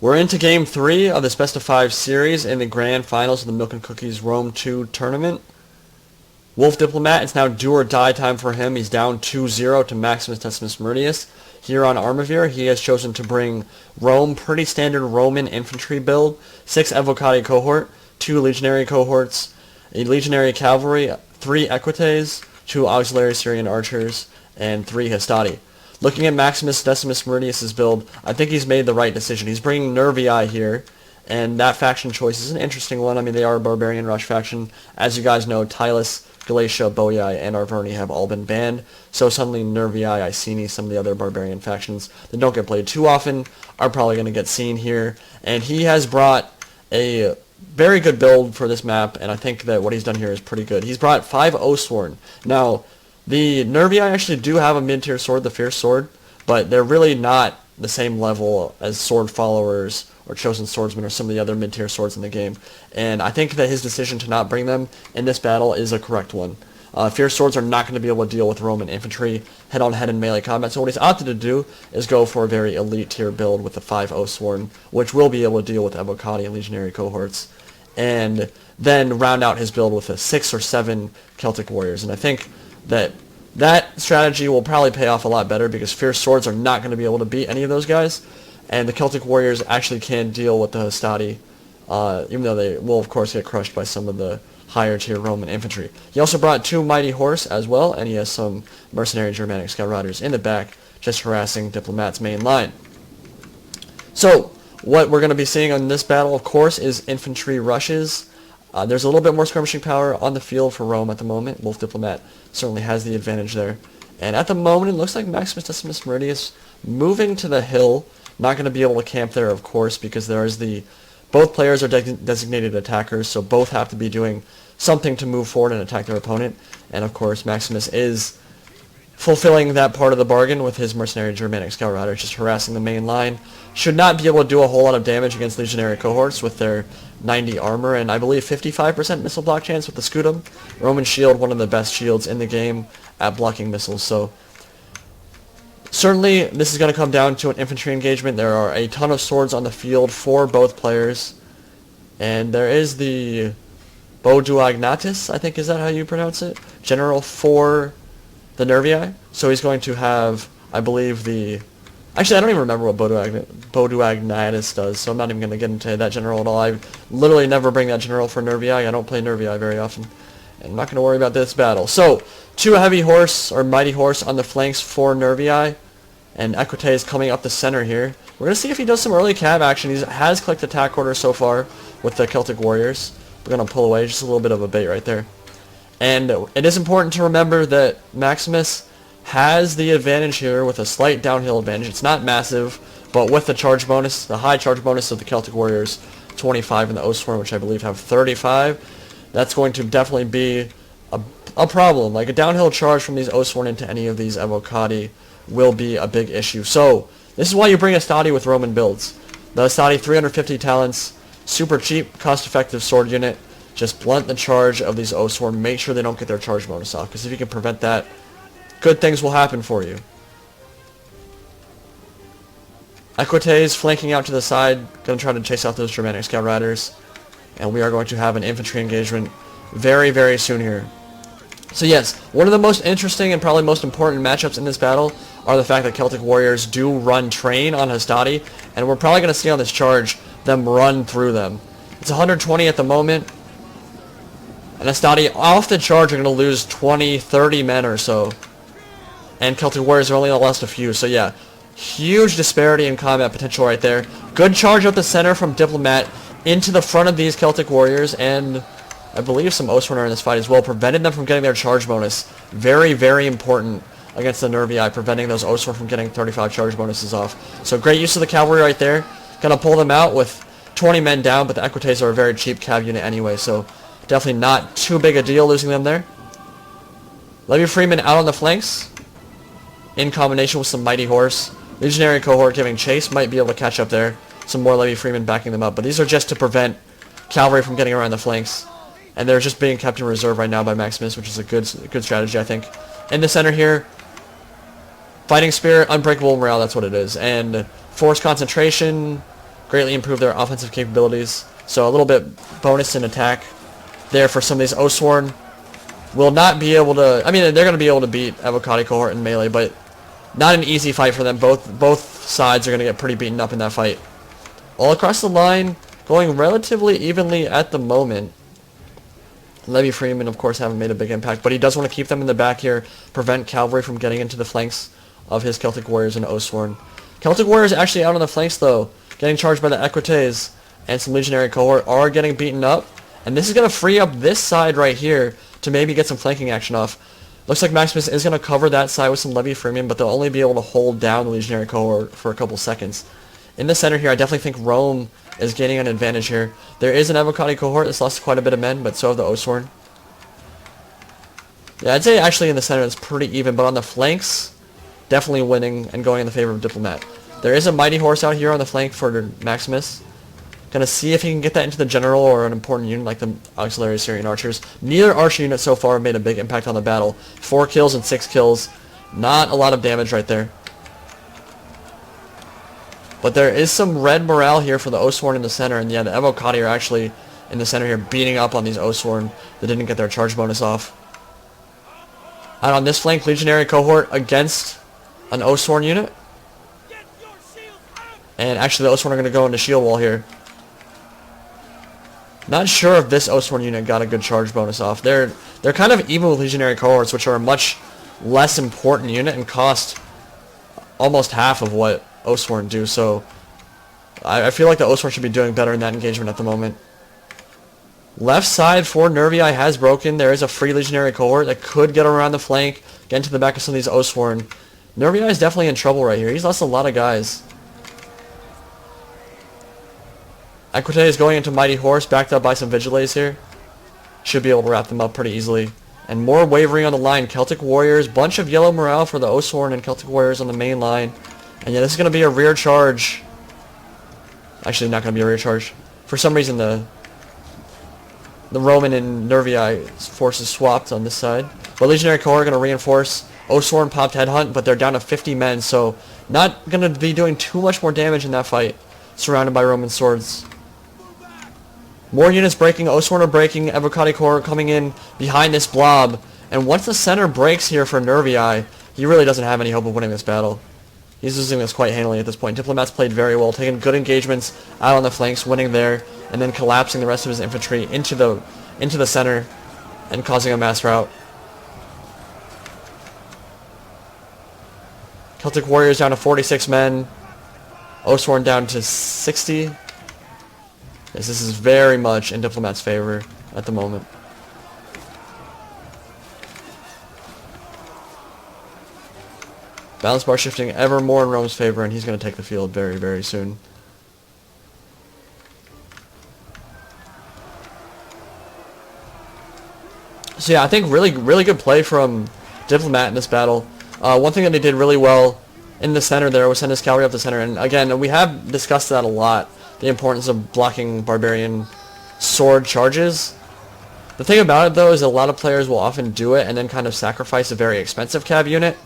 We're into Game 3 of this Best of 5 series in the Grand Finals of the Milk and Cookies Rome 2 tournament. Wolf Diplomat, it's now do or die time for him. He's down 2-0 to Maximus, Decimus, Meridius. Here on Armavir, he has chosen to bring Rome, pretty standard Roman infantry build, 6 Evocati cohort, 2 Legionary cohorts, a Legionary cavalry, 3 Equites, 2 Auxiliary Syrian archers, and 3 Hastati. Looking at Maximus Decimus Meridius' build, I think he's made the right decision. He's bringing Nervii here, and that faction choice is an interesting one. I mean, they are a Barbarian Rush faction. As you guys know, Tylus, Galatia, Boii, and Arverni have all been banned, so suddenly Nervii, Iceni, some of the other Barbarian factions that don't get played too often are probably going to get seen here. And he has brought a very good build for this map, and I think that what he's done here is pretty good. He's brought 5 Oathsworn. Now, the Nervii actually do have a mid-tier sword, the Fierce Sword, but they're really not the same level as Sword Followers or Chosen Swordsmen or some of the other mid-tier swords in the game. And I think that his decision to not bring them in this battle is a correct one. Fierce Swords are not going to be able to deal with Roman infantry head-on-head in melee combat, so what he's opted to do is go for a very elite tier build with the 5 Oathsworn, which will be able to deal with Evocati and Legionary cohorts, and then round out his build with a 6 or 7 Celtic Warriors. And I think that strategy will probably pay off a lot better because Fierce Swords are not going to be able to beat any of those guys, and the Celtic Warriors actually can deal with the Hastati, even though they will of course get crushed by some of the higher tier Roman infantry. He also brought 2 Mighty Horse as well, and he has some mercenary Germanic Scout Riders in the back just harassing Diplomat's main line. So what we're going to be seeing on this battle, of course, is infantry rushes. There's a little bit more skirmishing power on the field for Rome at the moment. Wolf Diplomat certainly has the advantage there. And at the moment, it looks like Maximus Decimus Meridius moving to the hill. Not going to be able to camp there, of course, because there is both players are designated attackers, so both have to be doing something to move forward and attack their opponent. And of course, Maximus is fulfilling that part of the bargain with his mercenary Germanic Scout Riders just harassing the main line. Should not be able to do a whole lot of damage against Legionary cohorts with their 90 armor, and I believe 55% missile block chance with the Scutum. Roman Shield, one of the best shields in the game at blocking missiles, so certainly this is going to come down to an infantry engagement. There are a ton of swords on the field for both players, and there is the Boduagnatus, I think is that how you pronounce it, general for the Nervii. So he's going to have, I believe, actually, I don't even remember what Boduagnatus does, so I'm not even going to get into that general at all. I literally never bring that general for Nervii. I don't play Nervii very often. And I'm not going to worry about this battle. So, 2 heavy horse, or mighty horse, on the flanks for Nervii. And Equites coming up the center here. We're going to see if he does some early cav action. He has clicked attack order so far with the Celtic Warriors. We're going to pull away, just a little bit of a bait right there. And it is important to remember that Maximus has the advantage here with a slight downhill advantage. It's not massive, but with the charge bonus, the high charge bonus of the Celtic Warriors, 25, and the Oathsworn, which I believe have 35, that's going to definitely be a problem. Like a downhill charge from these Oathsworn into any of these Evocati will be a big issue. So this is why you bring a Hastati with Roman builds. The Hastati, 350 talents, super cheap, cost-effective sword unit. Just blunt the charge of these Oathsworn. Make sure they don't get their charge bonus off, because if you can prevent that, good things will happen for you. Equites flanking out to the side, going to try to chase off those Germanic Scout Riders. And we are going to have an infantry engagement very, very soon here. So yes, one of the most interesting and probably most important matchups in this battle are the fact that Celtic Warriors do run train on Hastati, and we're probably going to see on this charge them run through them. It's 120 at the moment, and Hastati off the charge are going to lose 20, 30 men or so. And Celtic Warriors are only lost a few, so yeah, huge disparity in combat potential right there. Good charge up the center from Diplomat into the front of these Celtic Warriors, and I believe some Oathsworn are in this fight as well, prevented them from getting their charge bonus. Very, very important against the Nervii, preventing those Oathsworn from getting 35 charge bonuses off. So great use of the cavalry right there. Gonna pull them out with 20 men down, but the Equites are a very cheap cav unit anyway, so definitely not too big a deal losing them there. Levy Freeman out on the flanks, in combination with some Mighty Horse. Legionary cohort giving chase, might be able to catch up there. Some more Levy Freeman backing them up, but these are just to prevent cavalry from getting around the flanks. And they're just being kept in reserve right now by Maximus, which is a good strategy, I think. In the center here, Fighting Spirit, Unbreakable Morale, that's what it is. And Force Concentration, greatly improve their offensive capabilities. So a little bit bonus in attack there for some of these Oathsworn. Will not be able to, I mean, they're going to be able to beat Avocado Cohort in melee, but not an easy fight for them. Both sides are going to get pretty beaten up in that fight. All across the line, going relatively evenly at the moment. Levy Freeman, of course, haven't made a big impact, but he does want to keep them in the back here, prevent cavalry from getting into the flanks of his Celtic Warriors and Oathsworn. Celtic Warriors actually out on the flanks, though, getting charged by the Equites, and some Legionary Cohort are getting beaten up, and this is going to free up this side right here to maybe get some flanking action off. Looks like Maximus is going to cover that side with some Levy Freeman, but they'll only be able to hold down the Legionary Cohort for a couple seconds. In the center here, I definitely think Rome is gaining an advantage here. There is an Avocado Cohort that's lost quite a bit of men, but so have the Oathsworn. Yeah, I'd say actually in the center it's pretty even, but on the flanks, definitely winning and going in the favor of Diplomat. There is a Mighty Horse out here on the flank for Maximus. Gonna see if he can get that into the general or an important unit like the Auxiliary Syrian Archers. Neither archer unit so far made a big impact on the battle. 4 kills and 6 kills. Not a lot of damage right there. But there is some red morale here for the Oathsworn in the center, and yeah, the Evocati are actually in the center here beating up on these Oathsworn that didn't get their charge bonus off. And on this flank, Legionary Cohort against an Oathsworn unit. And actually the Oathsworn are going to go into shield wall here. Not sure if this Oathsworn unit got a good charge bonus off. They're kind of even with Legionary Cohorts, which are a much less important unit and cost almost half of what Oathsworn do. So I feel like the Oathsworn should be doing better in that engagement at the moment. Left side for Nervii has broken. There is a free Legionary Cohort that could get around the flank, get into the back of some of these Oathsworn. Nervii is definitely in trouble right here. He's lost a lot of guys. Equite is going into Mighty Horse, backed up by some Vigiles here. Should be able to wrap them up pretty easily. And more wavering on the line. Celtic Warriors, bunch of yellow morale for the Oathsworn and Celtic Warriors on the main line. And yeah, this is going to be a rear charge. Actually, not going to be a rear charge. For some reason, the Roman and Nervii forces swapped on this side. But Legionary Cohort are going to reinforce. Oathsworn popped Headhunt, but they're down to 50 men, so not going to be doing too much more damage in that fight. Surrounded by Roman swords. More units breaking, Oathsworn are breaking, Evocati Cohort coming in behind this blob. And once the center breaks here for Nervii, he really doesn't have any hope of winning this battle. He's losing this quite handily at this point. Diplomat's played very well, taking good engagements out on the flanks, winning there, and then collapsing the rest of his infantry into the center and causing a mass rout. Celtic Warriors down to 46 men. Oathsworn down to 60. Yes, this is very much in Diplomat's favor at the moment. Balance bar shifting ever more in Rome's favor, and he's going to take the field very, very soon. So yeah, I think really good play from Diplomat in this battle. One thing that he did really well in the center there was send his cavalry up the center, and again, we have discussed that a lot, the importance of blocking barbarian sword charges. The thing about it though is a lot of players will often do it and then kind of sacrifice a very expensive cav unit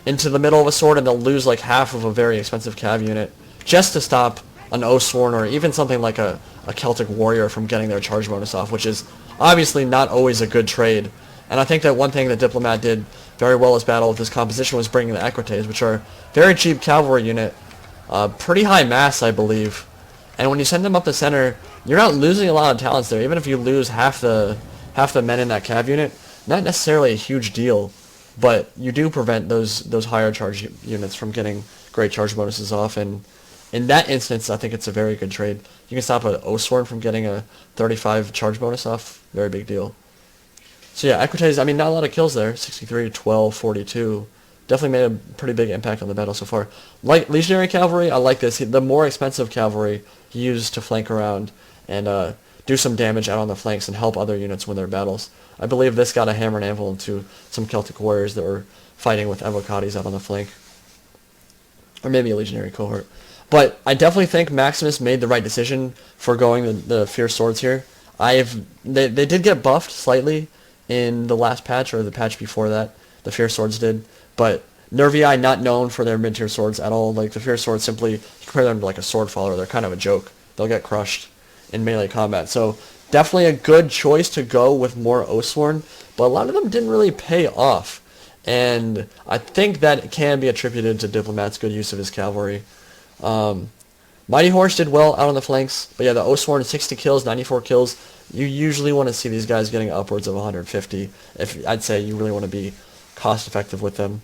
into the middle of a sword, and they'll lose like half of a very expensive cav unit just to stop an Oathsworn or even something like a Celtic Warrior from getting their charge bonus off, which is obviously not always a good trade. And I think that one thing that Diplomat did very well this battle with this composition was bringing the Equites, which are very cheap cavalry unit, pretty high mass, I believe. And when you send them up the center, you're not losing a lot of talents there. Even if you lose half the men in that cav unit, not necessarily a huge deal, but you do prevent those higher charge units from getting great charge bonuses off. And in that instance, I think it's a very good trade. You can stop an Oathsworn from getting a 35 charge bonus off. Very big deal. So yeah, Equites, I mean, not a lot of kills there. 63, 12, 42. Definitely made a pretty big impact on the battle so far. Like Legionary Cavalry, I like this. The more expensive cavalry he used to flank around and do some damage out on the flanks and help other units win their battles. I believe this got a hammer and anvil into some Celtic Warriors that were fighting with Evocatis out on the flank. Or maybe a Legionary Cohort. But I definitely think Maximus made the right decision for going the Fierce Swords here. They did get buffed slightly in the last patch, or the patch before that. The Fierce Swords did. But Nervii not known for their mid-tier swords at all. Like the fierce swords, simply compare them to like a sword follower. They're kind of a joke. They'll get crushed in melee combat. So definitely a good choice to go with more Oathsworn, but a lot of them didn't really pay off. And I think that can be attributed to Diplomat's good use of his cavalry. Mighty Horse did well out on the flanks, but yeah, the Oathsworn 60 kills, 94 kills. You usually want to see these guys getting upwards of 150. If I'd say you really want to be cost effective with them.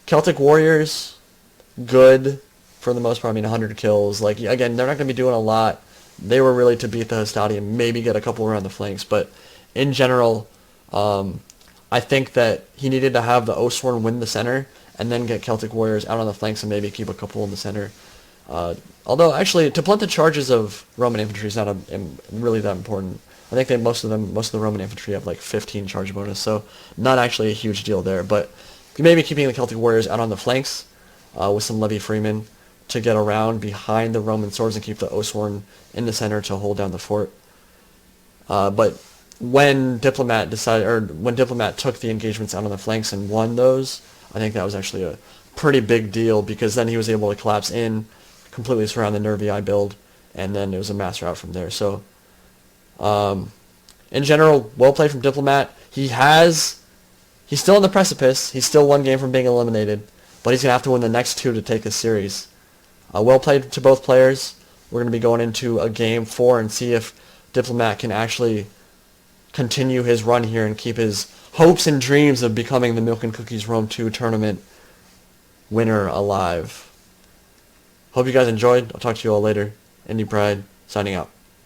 Celtic Warriors, good for the most part. I mean, 100 kills. Like again, they're not going to be doing a lot. They were really to beat the Hastati and maybe get a couple around the flanks, but in general, I think that he needed to have the Oathsworn win the center and then get Celtic Warriors out on the flanks and maybe keep a couple in the center. Although, actually, to blunt the charges of Roman infantry is not really that important. I think that most of the Roman infantry have like 15 charge bonus, so not actually a huge deal there. But maybe keeping the Celtic Warriors out on the flanks with some Levy Freemen to get around behind the Roman swords and keep the Oathsworn in the center to hold down the fort. But when Diplomat took the engagements out on the flanks and won those, I think that was actually a pretty big deal, because then he was able to collapse in, completely surround the Nervii build, and then it was a mass rout from there. So, in general, well played from Diplomat. He's still on the precipice. He's still one game from being eliminated, but he's going to have to win the next two to take this series. Well played to both players. We're going to be going into a game 4 and see if Diplomat can actually continue his run here and keep his hopes and dreams of becoming the Milk and Cookies Rome 2 tournament winner alive. Hope you guys enjoyed. I'll talk to you all later. Indy Pride, signing out.